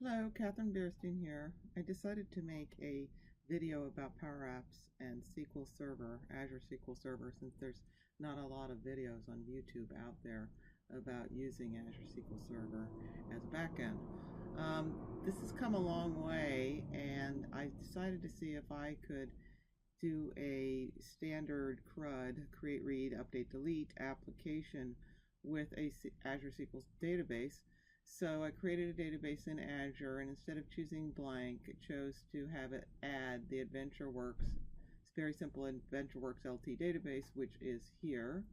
Hello, Catherine Beerstein here. I decided to make a video about PowerApps and SQL Server, Azure SQL Server, since there's not a lot of videos on YouTube out there about using Azure SQL Server as a backend. This has come a long way, and I decided to see if I could do a standard CRUD, create, read, update, delete application with a Azure SQL database. So I created a database in Azure, and instead of choosing blank, it chose to have it add the AdventureWorks. It's very simple AdventureWorks LT database, which is here.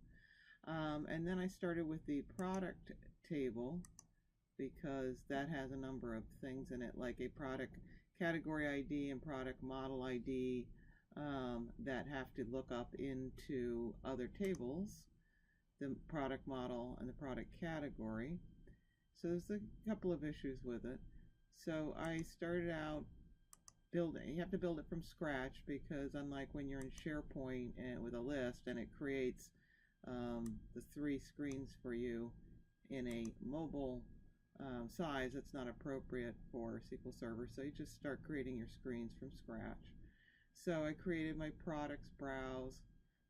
And then I started with the product table because that has a number of things in it, like a product category ID and product model ID that have to look up into other tables, the product model and the product category. So there's a couple of issues with it. So I started out building. You have to build it from scratch because unlike when you're in SharePoint and with a list and it creates the 3 screens for you in a mobile size, it's not appropriate for SQL Server. So you just start creating your screens from scratch. So I created my products browse,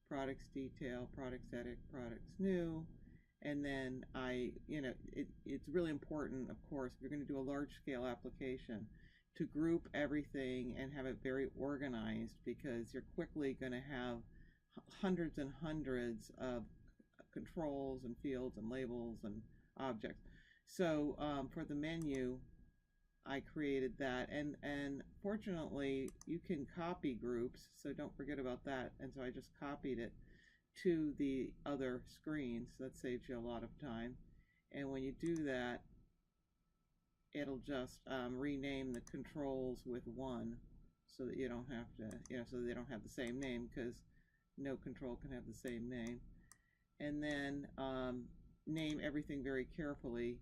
products detail, products edit, products new, and then it's really important, of course, if you're going to do a large scale application, to group everything and have it very organized, because you're quickly going to have hundreds and hundreds of controls and fields and labels and objects. So for the menu, I created that, and fortunately you can copy groups, so don't forget about that. And so I just copied it to the other screens. That saves you a lot of time. And when you do that, it'll just rename the controls with 1, so that you don't have to, so they don't have the same name, because no control can have the same name. And then name everything very carefully.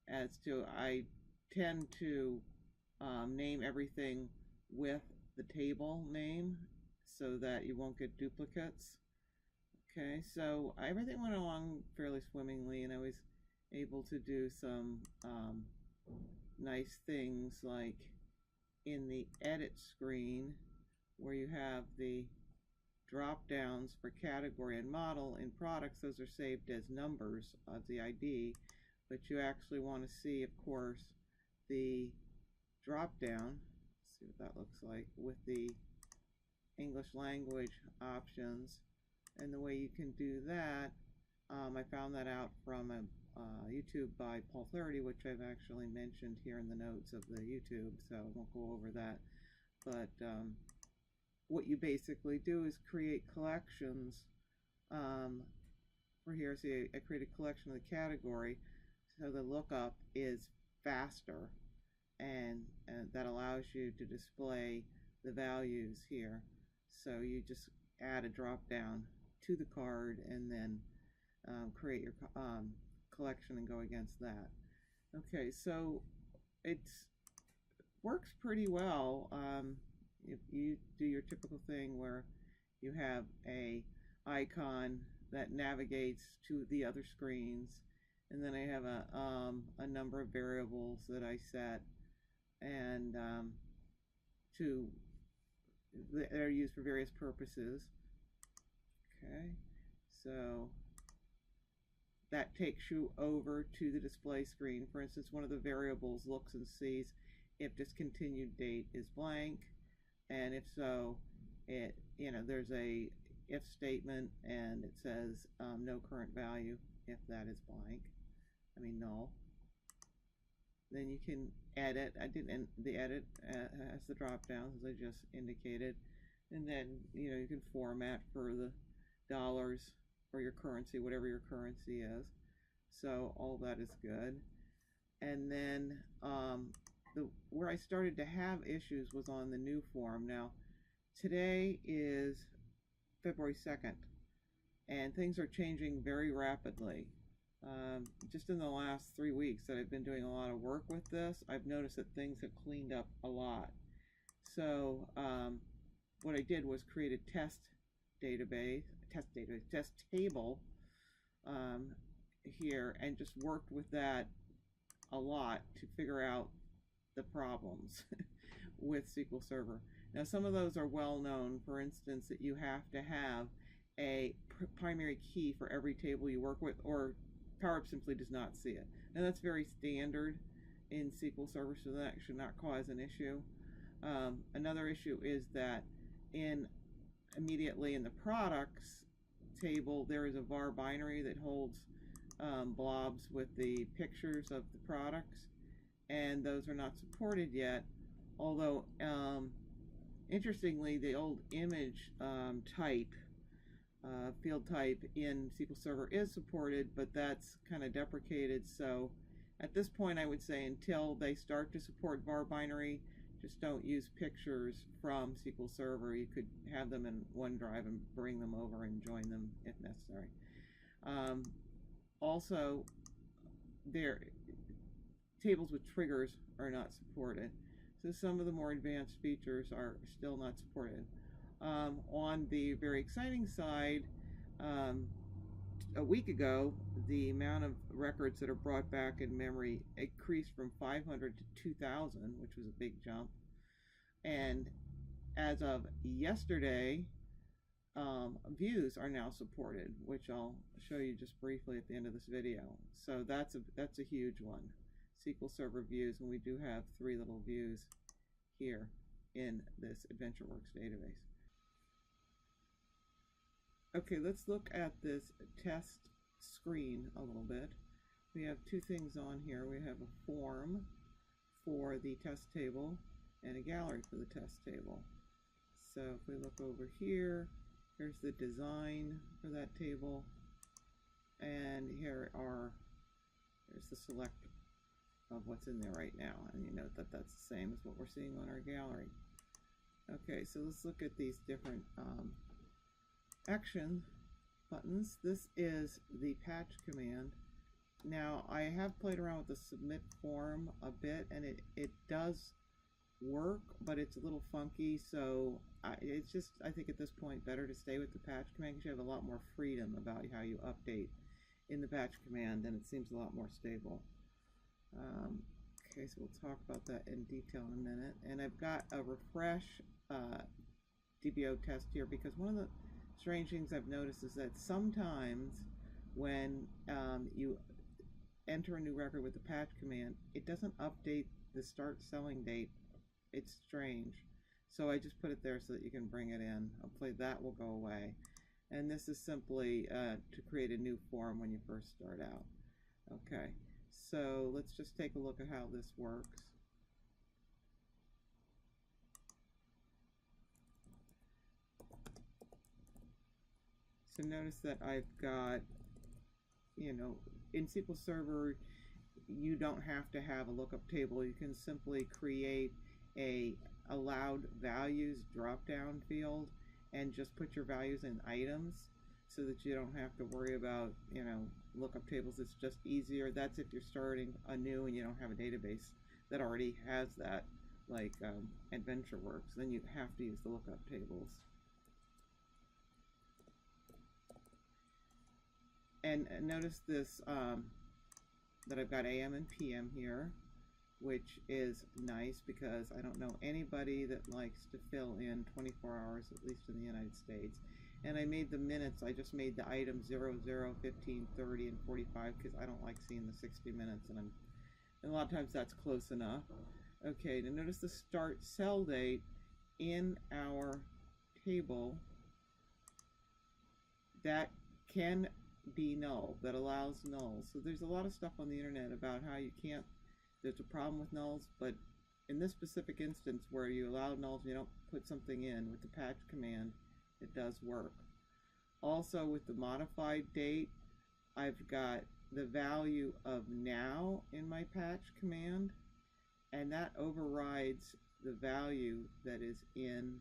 As to, I tend to name everything with the table name so that you won't get duplicates. Okay, so everything went along fairly swimmingly, and I was able to do some nice things, like in the edit screen where you have the drop downs for category and model. In products, those are saved as numbers of the ID, but you actually want to see, of course, the drop down. Let's see what that looks like with the English language options. And the way you can do that, I found that out from a YouTube by Paul Flaherty, which I've actually mentioned here in the notes of the YouTube, so I won't go over that. But what you basically do is create collections for here. See, I create a collection of the category, so the lookup is faster, and that allows you to display the values here. So you just add a drop down to the card and then create your collection and go against that. Okay, so it works pretty well. If you do your typical thing where you have a icon that navigates to the other screens, and then I have a number of variables that I set, and that are used for various purposes. Okay, so that takes you over to the display screen. For instance, one of the variables looks and sees if discontinued date is blank, and if so, there's a if statement, and it says no current value if that is blank, null. Then you can edit. I did the edit as the drop down, as I just indicated, and then you can format for the dollars or your currency, whatever your currency is. So all that is good. And then where I started to have issues was on the new form. Now, today is February 2nd, and things are changing very rapidly. Just in the last 3 weeks that I've been doing a lot of work with this, I've noticed that things have cleaned up a lot. So what I did was create a test table here, and just worked with that a lot to figure out the problems with SQL Server. Now, some of those are well known. For instance, that you have to have a primary key for every table you work with, or PowerApps simply does not see it. And that's very standard in SQL Server, so that should not cause an issue. Another issue is that immediately in the products table, there is a var binary that holds blobs with the pictures of the products, and those are not supported yet. Although, interestingly, the old image type, field type in SQL Server is supported, but that's kind of deprecated. So at this point, I would say until they start to support var binary, just don't use pictures from SQL Server. You could have them in OneDrive and bring them over and join them if necessary. Also, their tables with triggers are not supported. So some of the more advanced features are still not supported. On the very exciting side, a week ago, the amount of records that are brought back in memory increased from 500 to 2,000, which was a big jump. And as of yesterday, views are now supported, which I'll show you just briefly at the end of this video. So that's a huge one, SQL Server views, and we do have 3 little views here in this AdventureWorks database. Okay, let's look at this test screen a little bit. We have 2 things on here. We have a form for the test table and a gallery for the test table. So if we look over here, here's the design for that table, and here's the select of what's in there right now, and you note that that's the same as what we're seeing on our gallery. Okay, so let's look at these different action buttons. This is the patch command. Now, I have played around with the submit form a bit, and it does work, but it's a little funky, so it's just, I think at this point, better to stay with the patch command because you have a lot more freedom about how you update in the patch command, and it seems a lot more stable. Okay, so we'll talk about that in detail in a minute. And I've got a refresh DBO test here because one of the strange things I've noticed is that sometimes when you enter a new record with the patch command, it doesn't update the start selling date. It's strange. So I just put it there so that you can bring it in. Hopefully that will go away. And this is simply to create a new form when you first start out. Okay, so let's just take a look at how this works. So notice that I've got, in SQL Server, you don't have to have a lookup table. You can simply create a allowed values drop-down field and just put your values in items so that you don't have to worry about, lookup tables. It's just easier. That's if you're starting anew and you don't have a database that already has that, like AdventureWorks. Then you have to use the lookup tables. And notice this, that I've got AM and PM here, which is nice because I don't know anybody that likes to fill in 24 hours, at least in the United States. And I made the minutes, I just made the items 00, 15, 30, and 45 because I don't like seeing the 60 minutes, and a lot of times that's close enough. Okay, now notice the start sell date in our table. That can be null, that allows nulls. So there's a lot of stuff on the internet about how you can't, there's a problem with nulls, but in this specific instance where you allow nulls and you don't put something in with the patch command, it does work. Also with the modified date, I've got the value of now in my patch command, and that overrides the value that is in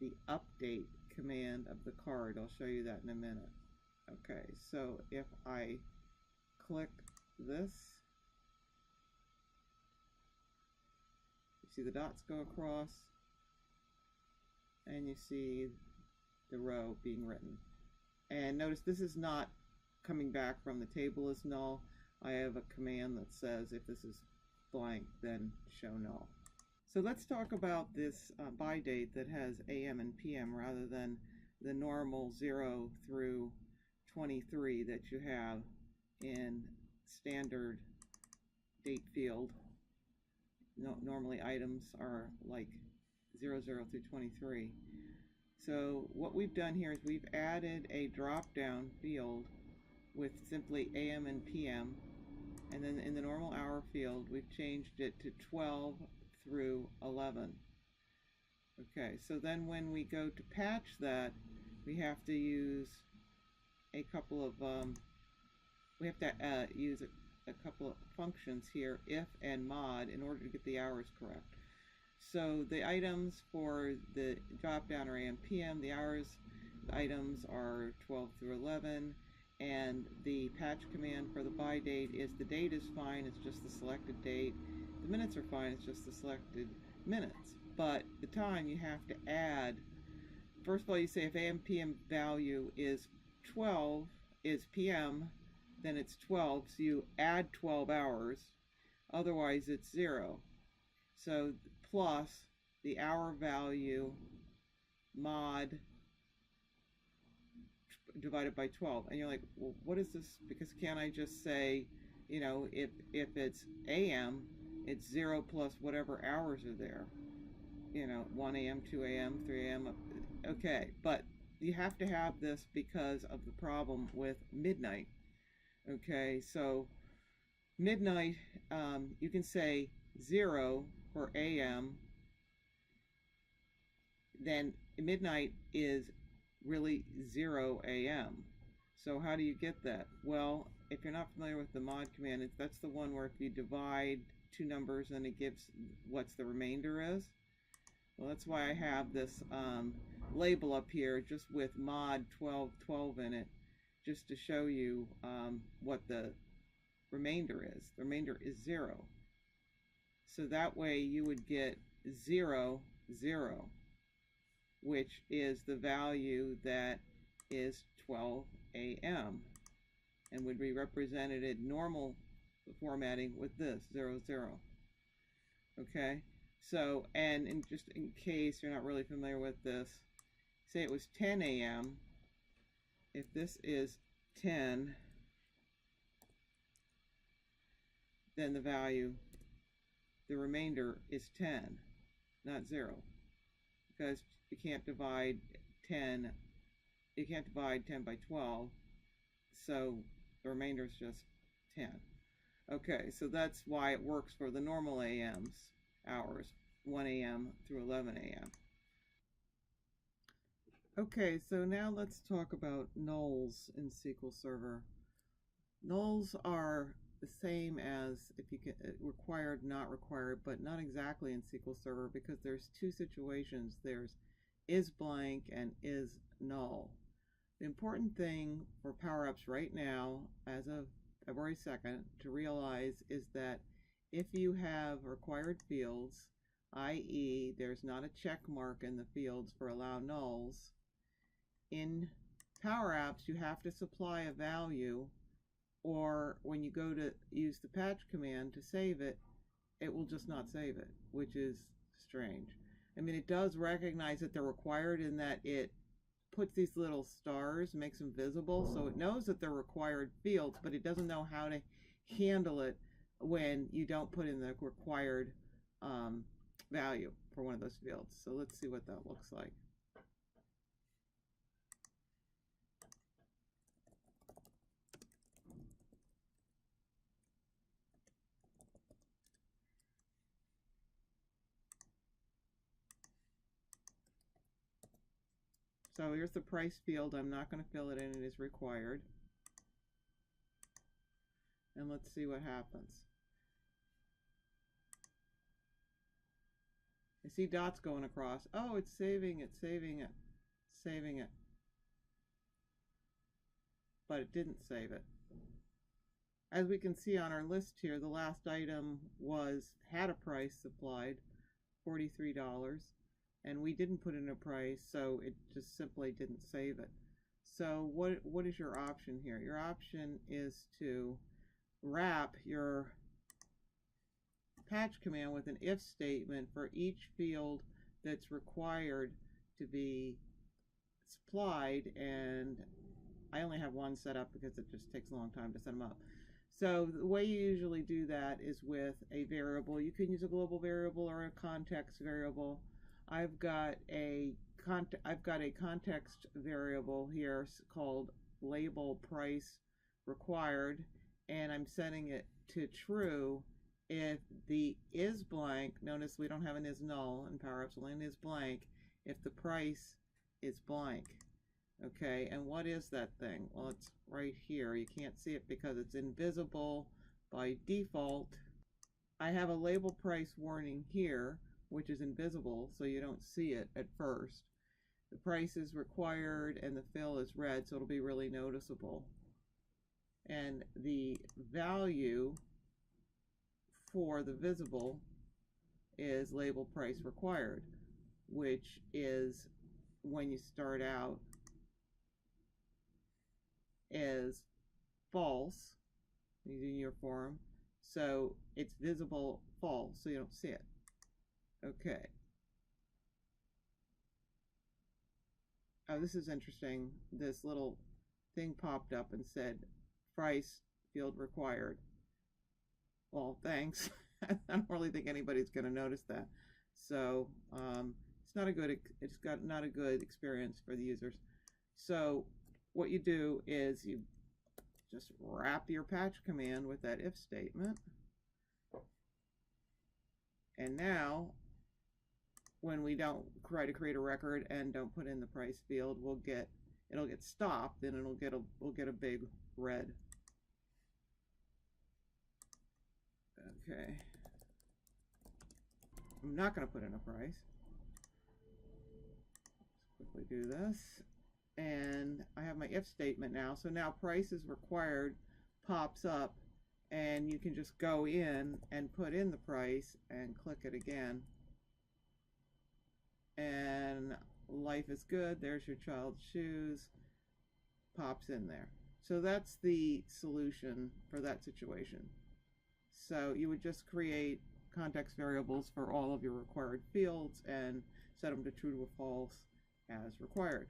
the update command of the card. I'll show you that in a minute. Okay, so if I click this, you see the dots go across, and you see the row being written. And notice this is not coming back from the table as null. I have a command that says if this is blank, then show null. So let's talk about this by date that has AM and PM rather than the normal 0 through 23 that you have in standard date field. Normally items are like 00 through 23. So what we've done here is we've added a drop-down field with simply AM and PM, and then in the normal hour field we've changed it to 12 through 11. Okay, so then when we go to patch that, we have to use a couple of use a couple of functions here, if and mod, in order to get the hours correct. So the items for the drop down are AM PM, the hours items are 12 through 11, and the patch command for the by date is the date is fine, it's just the selected date. The minutes are fine, it's just the selected minutes. But the time you have to add, first of all you say if AM PM value is 12, is PM, then it's 12, so you add 12 hours, otherwise it's 0. So plus the hour value mod divided by 12. And you're like, well, what is this? Because can't I just say, you know, if it's AM, it's 0 plus whatever hours are there. You know, 1 AM, 2 AM, 3 AM. Okay, but you have to have this because of the problem with midnight. Okay, so midnight, you can say 0 for AM, then midnight is really 0 AM. So how do you get that? Well, if you're not familiar with the mod command, that's the one where if you divide two numbers and it gives what's the remainder is. Well, that's why I have this label up here just with mod 1212 in it, just to show you what the remainder is. The remainder is 0. So that way you would get 0, 0, which is the value that is 12 AM, and would be represented in normal formatting with this 0, 0. Okay, so, and just in case you're not really familiar with this, say it was 10 AM. If this is 10, then the value, the remainder is 10, not 0, because you can't divide 10, you can't divide 10 by 12, so the remainder is just 10. Okay, so that's why it works for the normal AMs, hours, 1 AM through 11 AM. Okay, so now let's talk about nulls in SQL Server. Nulls are the same as if you can required, not required, but not exactly in SQL Server, because there's two situations. There's is blank and is null. The important thing for PowerApps right now, as of February 2nd, to realize is that if you have required fields, i.e. there's not a check mark in the fields for allow nulls, in PowerApps you have to supply a value, or when you go to use the patch command to save it, it will just not save it, which is strange. I mean, it does recognize that they're required in that it puts these little stars, makes them visible, so it knows that they're required fields, but it doesn't know how to handle it when you don't put in the required value for one of those fields. So let's see what that looks like. So here's the price field. I'm not going to fill it in. It is required. And let's see what happens. I see dots going across. Oh, it's saving it, saving it, saving it. But it didn't save it. As we can see on our list here, the last item had a price supplied, $43. And we didn't put in a price, so it just simply didn't save it. So what is your option here? Your option is to wrap your patch command with an if statement for each field that's required to be supplied, and I only have one set up because it just takes a long time to set them up. So the way you usually do that is with a variable. You can use a global variable or a context variable. I've got a context variable here called label price required, and I'm setting it to true if the is blank. Notice we don't have an is null in PowerApps, only an is blank if the price is blank. Okay, and what is that thing? Well, it's right here. You can't see it because it's invisible by default. I have a label price warning here, which is invisible, so you don't see it at first. The price is required and the fill is red, so it'll be really noticeable. And the value for the visible is label price required, which is when you start out is false using your form, so it's visible false, so you don't see it. Okay. Oh, this is interesting. This little thing popped up and said price field required. Well, thanks. I don't really think anybody's going to notice that. So it's not a good experience for the users. So what you do is you just wrap your patch command with that if statement. And now when we don't try to create a record and don't put in the price field, it'll get stopped, and we'll get a big red. Okay. I'm not going to put in a price. Let's quickly do this. And I have my if statement now. So now price is required pops up, and you can just go in and put in the price and click it again. And life is good. There's your child's shoes. Pops in there. So that's the solution for that situation. So you would just create context variables for all of your required fields and set them to true or false as required.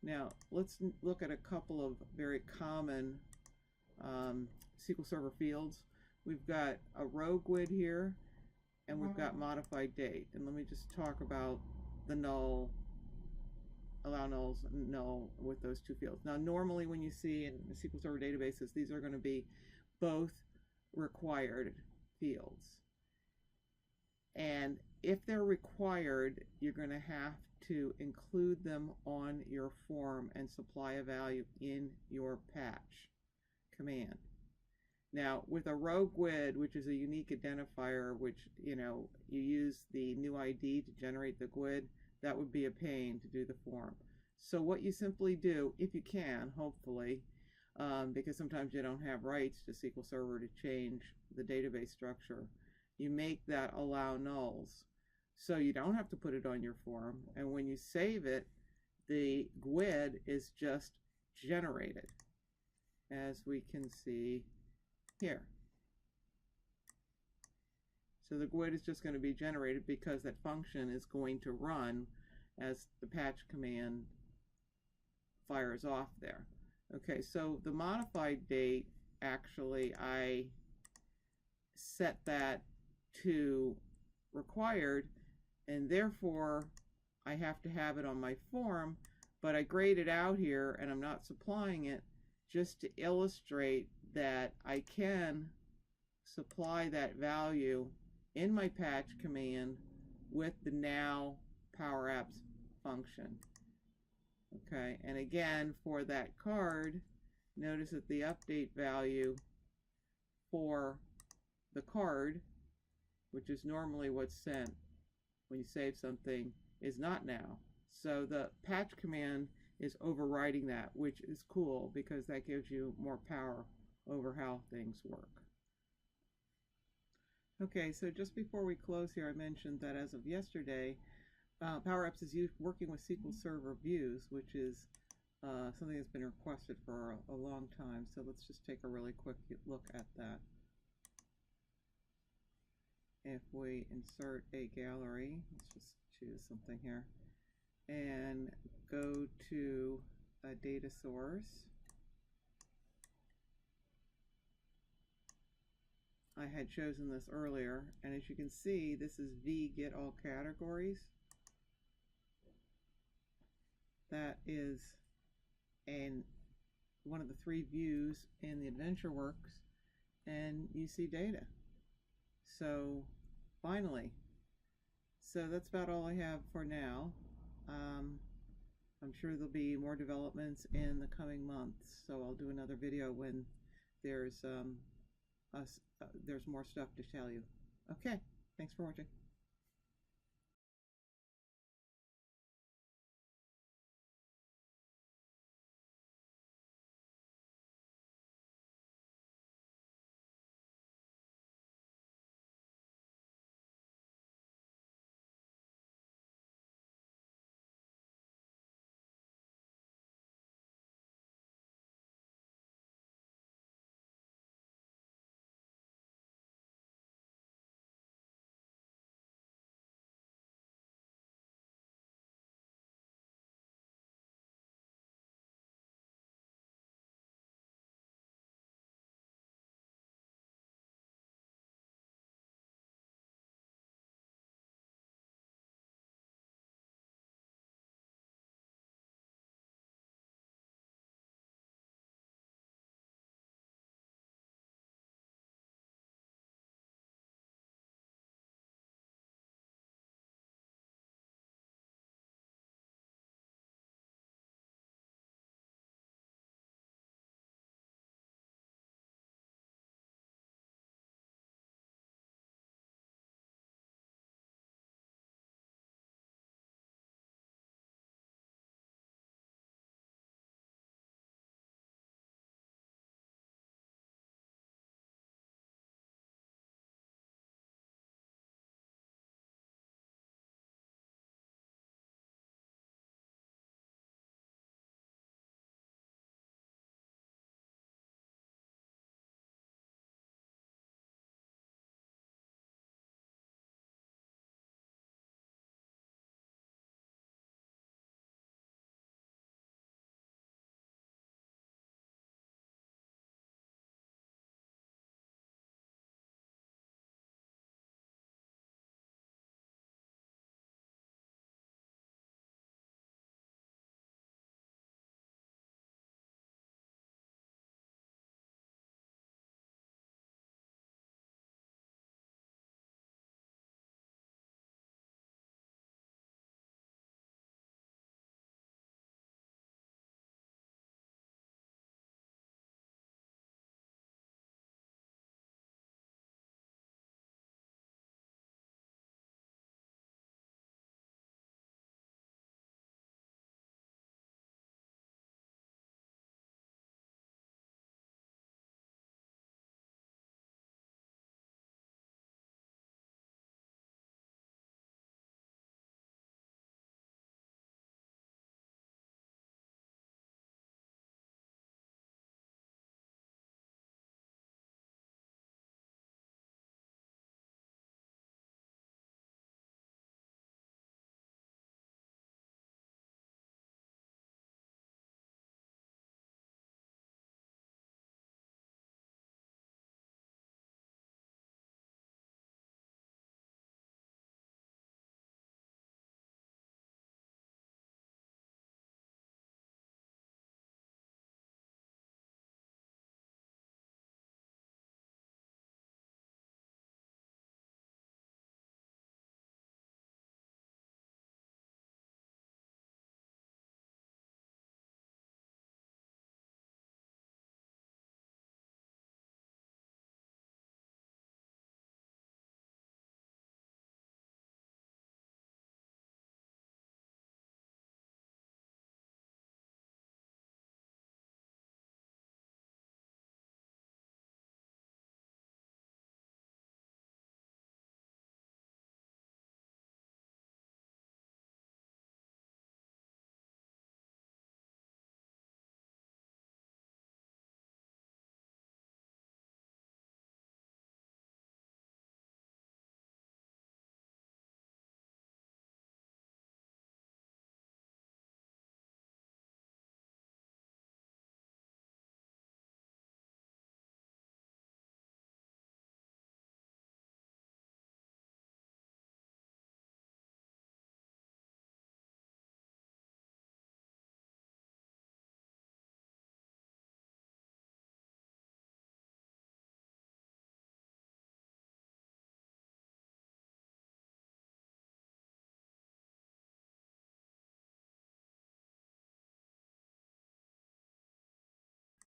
Now let's look at a couple of very common SQL Server fields. We've got a row GUID here, and we've got modified date. And let me just talk about the null, allow nulls, null with those two fields. Now normally when you see in the SQL Server databases, these are going to be both required fields. And if they're required, you're going to have to include them on your form and supply a value in your patch command. Now with a row GUID, which is a unique identifier, which you use the new ID to generate the GUID, that would be a pain to do the form. So what you simply do, if you can, hopefully, because sometimes you don't have rights to SQL Server to change the database structure, you make that allow nulls. So you don't have to put it on your form, and when you save it, the GUID is just generated, as we can see here. So the GUID is just going to be generated because that function is going to run as the patch command fires off there. Okay, so the modified date, actually I set that to required, and therefore I have to have it on my form, but I grayed it out here and I'm not supplying it just to illustrate that I can supply that value in my patch command with the now PowerApps function. Okay, and again for that card, notice that the update value for the card, which is normally what's sent when you save something, is not now. So the patch command is overriding that, which is cool because that gives you more power over how things work. Okay, so just before we close here, I mentioned that as of yesterday, PowerApps is working with SQL Server views, which is something that's been requested for a long time. So let's just take a really quick look at that. if we insert a gallery, let's just choose something here, and go to a data source, I had chosen this earlier, and as you can see, this is get all categories. That is one of the 3 views in the AdventureWorks, and you see data. So finally, so that's about all I have for now. I'm sure there'll be more developments in the coming months, so I'll do another video when there's more stuff to tell you. Okay, thanks for watching.